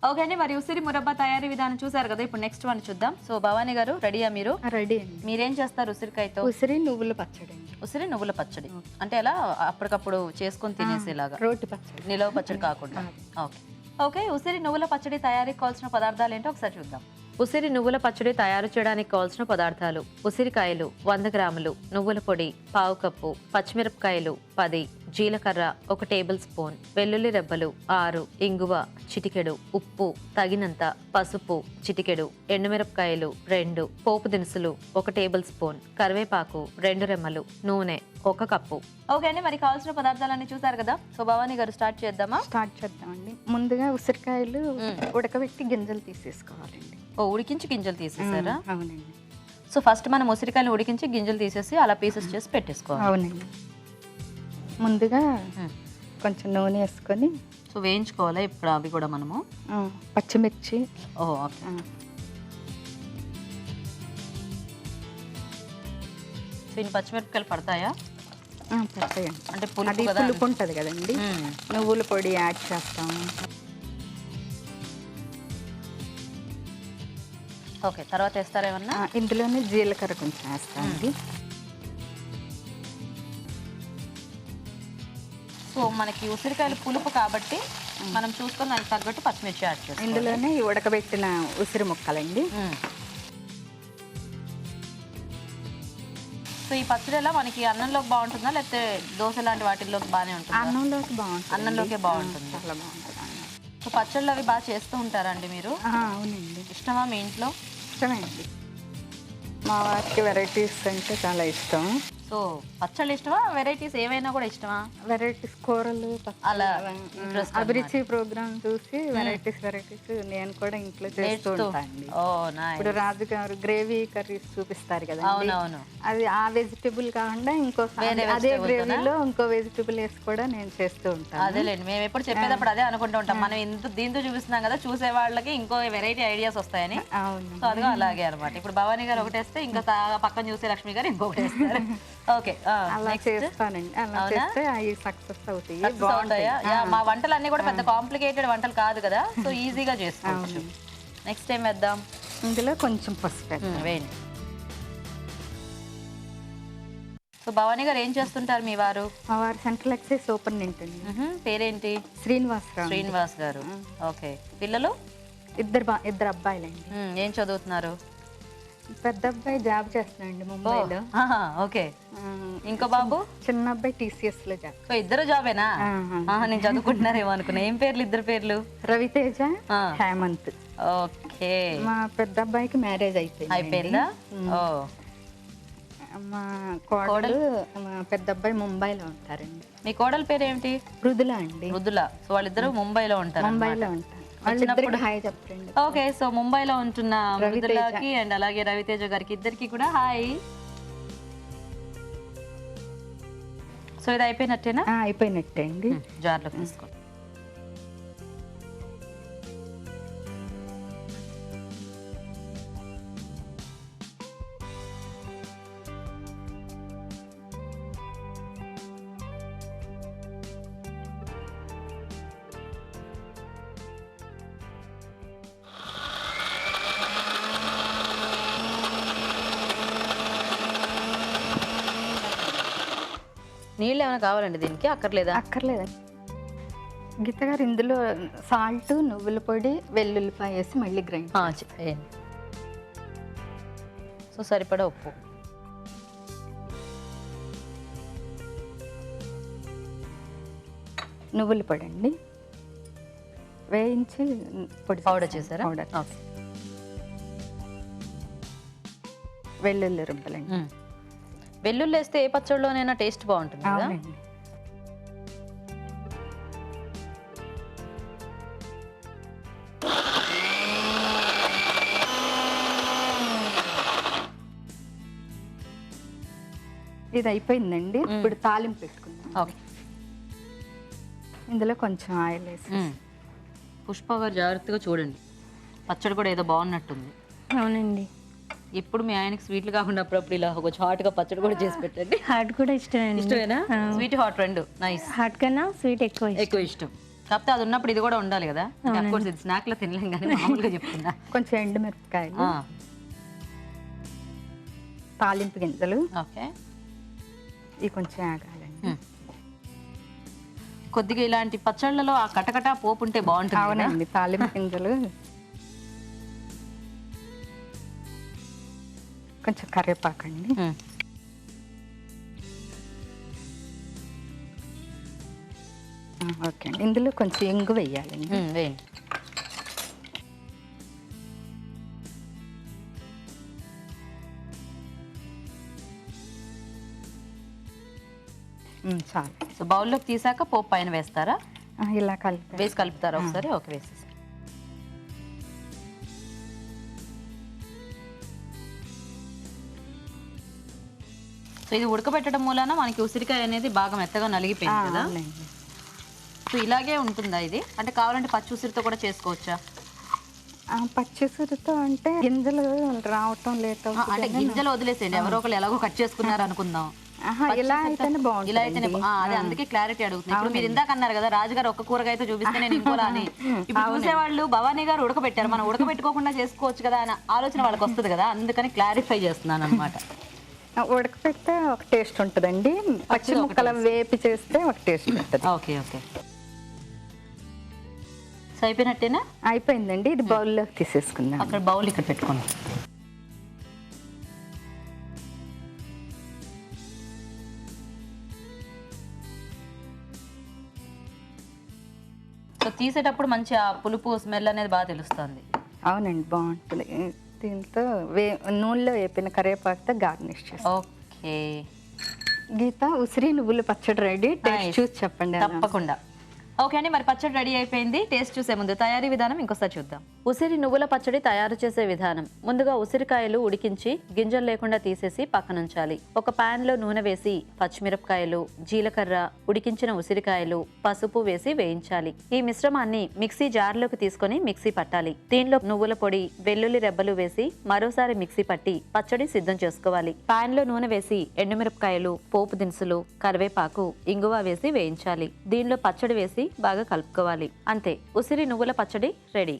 Okay అండి, మరి ఉసిరి మురబ్బా తయారీ విధానం చూసారు కదా. ఇప్పుడు నెక్స్ట్ వన్ చూద్దాం. సో భవానీ గారు రెడీయా మీరు? రెడీ అండి. మీరేం చేస్తారు ఉసిరికాయతో? ఉసిరి నువ్వుల పచ్చడి అండి. ఉసిరి నువ్వుల పచ్చడి అంటే ఎలా అప్పటికప్పుడు చేసుకొని తినేసేలాగా? రోటి పచ్చడి, నిలవ పచ్చడి కాకుండా. ఓకే ఓకే, ఉసిరి నువ్వుల పచ్చడి తయారీకి కావాల్సిన పదార్థాలు ఏంటో ఒకసారి చూద్దాం. ఉసిరి నువ్వుల పచ్చడి తయారు చేయడానికి కావాల్సిన పదార్థాలు: ఉసిరికాయలు 100 గ్రాములు, నువ్వుల పొడి 1/2 కప్పు, పచ్చిమిరపకాయలు 10, జీలకర్ర 1 టేబుల్ స్పూన్, వెల్లుల్లి రెబ్బలు 6, ఇంగువ చిటికెడు, ఉప్పు తగినంత, పసుపు చిటికెడు, ఎండుమిరపకాయలు 2, పోపు దినుసులు 1 టేబుల్ స్పూన్, కరివేపాకు 2 రెమ్మలు, నూనె 1 కప్పు. ఓకే అండి, మరి కావాల్సిన పదార్థాలన్నీ చూసారు కదా. సో భవానీ గారు స్టార్ట్ చేద్దామా? స్టార్ట్ చేద్దామండి. ముందుగా ఉసిరికాయలు ఉడకబెట్టి గింజలు తీసేసుకోవాలండి. ఓ, ఉడికించి గింజలు తీసేసారా? అవునండి. సో ఫస్ట్ మనం ఉసిరికాయలు ఉడికించి గింజలు తీసేసి అలా పీసెస్ చేసి పెట్టేసుకోవాలి. అవునండి. ముందుగా కొంచెం నూనె వేసుకొని సో వేయించుకోవాలి ఇప్పుడు అవి కూడా మనము. పచ్చిమిర్చి. ఓ ఓకే. సో ఇన్ని పచ్చిమిరపకాయలు పడతాయా? పడతాయండి. అంటే అది పులుపు ఉంటుంది కదండి. నువ్వుల పొడి యాడ్ చేస్తాము. ఓకే, తర్వాత వేస్తారేమన్నా? ఇందులోనే జీలకర్ర కొంచెం వేస్తామండి. సో మనకి ఉసిరికాయలు పులుపు కాబట్టి మనం చూసుకొని దానికి తగ్గట్టు పచ్చిమిర్చి యాడ్ చేస్తాం. ఇందులోనే ఉడకబెట్టిన ఉసిరి ముక్కలండి. సో ఈ పచ్చడి ఎలా మనకి అన్నంలోకి బాగుంటుందా లేకపోతే దోశ లాంటి వాటిల్లోకి బాగానే ఉంటుంది? అన్నంలోకి బాగుంటుంది. అన్నంలోకే బాగుంటుంది. చాలా బాగుంటుంది. సో పచ్చళ్ళు అవి బాగా చేస్తూ ఉంటారండి మీరు? అవునండి. ఇష్టమా మీ ఇంట్లో? ఇష్టమే అండి. మా వారికి వెరైటీస్ అంటే చాలా ఇష్టం. సో పచ్చళ్ళు ఇష్టమా, వెరైటీస్ ఏవైనా కూడా ఇష్టమా? వెరైటీస్, కూరలు, అలా అభిరుచి ప్రోగ్రామ్ చూసి వెరైటీస్ నేను కూడా ఇంట్లో చేస్తూ ఉంటాను. ఇప్పుడు రాజుగారు గ్రేవీ కర్రీస్ చూపిస్తారు కదా. అవునవును. అది ఆ వెజిటబుల్ కాకుండా ఇంకో అదే గ్రేవీలో ఇంకో వెజిటబుల్ వేసి కూడా నేను చేస్తూ ఉంటాను. అదేలేండి, మేము ఎప్పుడు చెప్పేటప్పుడు అదే అనుకుంటూ ఉంటాం. మనం దీంతో చూపిస్తున్నాం కదా, చూసే వాళ్ళకి ఇంకో వెరైటీ ఐడియాస్ వస్తాయని. అవును. సో అదిగా అలాగే అనమాట. ఇప్పుడు భవానీ గారు ఒకటి వేస్తే ఇంకా పక్కన చూసే లక్ష్మి గారు ఇంకొకటి వేస్తారు. ఓకే, అలా చేస్తానండి. అలా చేస్తే అవి సక్సెస్ అవుతాయి. మా వంటలు అన్ని కూడా పెద్ద కాంప్లికేటెడ్ వంటలు కాదు కదా, సో ఈజీగా చేసుకోవచ్చు. నెక్స్ట్ ఏం వేద్దాం? ఇందులో కొంచెం పసుపు వేయండి. సో భవానీ గారు ఏం చేస్తుంటారు మీ వారు? మా వారు సెంట్రల్ ఎక్సైజ్ సూపరింటెండెంట్ అండి. పేరేంటి? శ్రీనివాస్ గారు. ఓకే. పిల్లలు? ఇద్దరు అబ్బాయిలండి. ఏం చదువుతున్నారు? పెద్ద అబ్బాయి జాబ్ చేస్తున్నాడండి ముంబైలో. ఓకే. ఇంకో బాబు? చిన్న అబ్బాయి TCS లో జాబ్. సో ఇద్దరు జాబేనా? నేను చదువుకుంటున్నారేమో అనుకున్నా. ఏం పేర్లు ఇద్దరు పేర్లు? రవితేజ, హేమంత్. ఓకే. మా పెద్ద అబ్బాయికి మ్యారేజ్ అయిపోయిందా? ఓ. మా కోడలు, మా పెద్ద అబ్బాయి ముంబైలో ఉంటారండి. మీ కోడల పేరు ఏమిటి? మృదుల అండి. మృదుల. సో వాళ్ళిద్దరు ముంబైలో ఉంటారు. ముంబైలో ఉంటారు. వాళ్ళిద్దరికి హాయ్ చెప్పండి. ఓకే. సో ముంబైలో ఉంటున్న మృదులకి అండ్ అలాగే రవితేజ గారికి ఇద్దరికి కూడా హాయ్. సో ఇది అయిపోయినట్టేనా? అయిపోయినట్టే అండి. జార్లో తీసుకోండి. నీళ్ళు ఏమైనా కావాలండి దీనికి? అక్కర్లేదా? అక్కర్లేదండి. గీత గారు ఇందులో సాల్ట్, నువ్వుల పొడి, వెల్లుల్లిపాయ వేసి మళ్ళీ గ్రైండ్ చేయండి. సో సరిపడా ఉప్పు. నువ్వుల పొడి అండి వేయించి పొడి పౌడర్ చేశారా? పౌడర్. వెల్లుల్లి రుబ్బలండి. వెల్లుల్లి వేస్తే ఏ పచ్చడిలోనైనా టేస్ట్ బాగుంటుంది కదా. ఇది అయిపోయిందండి. ఇప్పుడు తాలింపు పెట్టుకుందాం. ఓకే. ఇందులో కొంచెం ఆయిల్ వేసి. పుష్ప గారు జాగ్రత్తగా చూడండి, పచ్చడి కూడా ఏదో బాగున్నట్టుంది. అవునండి. ఇప్పుడు మీ ఆయనకి స్వీట్లు కాకుండా అప్పుడప్పుడు ఇలా కొంచెం హాట్గా పచ్చడి కూడా చేసి పెట్టండి. హాట్ కూడా ఇష్టమేనా? స్వీట్ హాట్ రెండు. నైస్. హాట్ కన్నా స్వీట్ ఎక్కువ ఇష్టం. కాకపోతే అది ఉన్నప్పుడు ఇది కూడా ఉండాలి కదా, కోర్స్ ఇది స్నాక్ లో తినలేం కానీ మామూలుగా చెప్తున్నా. కొంచెం ఎండుమిరపకాయలు, తాలింపు గింజలు. ఓకే, ఇవి కొంచెం ఆగాలండి. కొద్దిగా ఇలాంటి పచ్చళ్ళలో ఆ కటకట పోపు ఉంటే బాగుంటుంది. అవునండి, తాలింపు గింజలు, కొంచెం కరివేపాకండి. ఓకే అండి, ఇందులో కొంచెం ఇంగు వేయాలండి. వేయండి. చాలు. సో బౌల్లోకి తీసాక పోపు పైన వేస్తారా? ఇలా కలిపి వేసి కలుపుతారా ఒకసారి? ఓకే, వేసేసి. సో ఇది ఉడకబెట్టడం మూలాన మనకి ఉసిరికాయ అనేది బాగా మెత్తగా నలిగిపోయింది కదా. సో ఇలాగే ఉంటుందా ఇది? అంటే కావాలంటే పచ్చి ఉసిరితో కూడా చేసుకోవచ్చా? పచ్చి ఉసిరితో అంటే గింజలు రావటం లేట్ అవుతుంది. అంటే గింజలు వదిలేసేయండి, ఎవరో ఒకరు ఎలాగో కట్ చేసుకున్నారు అనుకుందాం. ఇలా అయితేనే బాగుంటుంది. ఇలా అయితేనే అదే, అందుకే క్లారిటీ అడుగుతుంది. ఇప్పుడు మీరు ఇందాక అన్నారు కదా, రాజుగారు ఒక్క కూరగాయతో చూపిస్తే నేను ఇంకోలా అని. ఇప్పుడు చూసేవాళ్ళు భవానీ గారు ఉడకబెట్టారు, మనం ఉడకబెట్టుకోకుండా చేసుకోవచ్చు కదా అనే ఆలోచన వాళ్ళకి వస్తుంది కదా, అందుకని క్లారిఫై చేస్తున్నాను అనమాట. ఉడకపెడితే ఒక టేస్ట్ ఉంటుందండి, పచ్చి ముక్కలు వేపి చేస్తే ఒక టేస్ట్ ఉంటుంది. ఓకే ఓకే, సో అయిపోయినట్టేనా? అయిపోయిందండి, ఇది బౌల్లో తీసేసుకుందాం. అక్కడ బౌల్ ఇక్కడ పెట్టుకోండి. సో తీసేటప్పుడు మంచి ఆ పులుపు స్మెల్ అనేది బాగా తెలుస్తుంది. అవునండి, బాగుంటుంది. దీంతో నూనెలో వేపిన కరివేపాకుతో గార్నిష్ చేస్తాం. ఓకే గీత, ఉసిరి నువ్వుల పచ్చడి రెడీ. టేస్ట్ చూసి చెప్పండి. తప్పకుండా. ఓకే అండి, మరి పచ్చడి రెడీ అయిపోయింది. టేస్ట్ చూసే ముందు తయారీ విధానం ఇంకోసారి చూద్దాం. ఉసిరి నువ్వుల పచ్చడి తయారు చేసే విధానం. ముందుగా ఉసిరికాయలు ఉడికించి గింజలు లేకుండా తీసేసి పక్కనుంచాలి. ఒక పాన్ లో నూనె వేసి పచ్చిమిరపకాయలు, జీలకర్ర, ఉడికించిన ఉసిరికాయలు, పసుపు వేసి వేయించాలి. ఈ మిశ్రమాన్ని మిక్సీ జార్లోకి తీసుకొని మిక్సీ పట్టాలి. దీనిలో నువ్వుల పొడి, వెల్లుల్లి రెబ్బలు వేసి మరోసారి మిక్సీ పట్టి పచ్చడి సిద్ధం చేసుకోవాలి. పాన్ లో నూనె వేసి ఎండుమిరపకాయలు, పోపు దినుసులు, కరివేపాకు, ఇంగువ వేసి వేయించాలి. దీనిలో పచ్చడి వేసి బాగా కలుపుకోవాలి. అంతే, ఉసిరి నువ్వుల పచ్చడి రెడీ.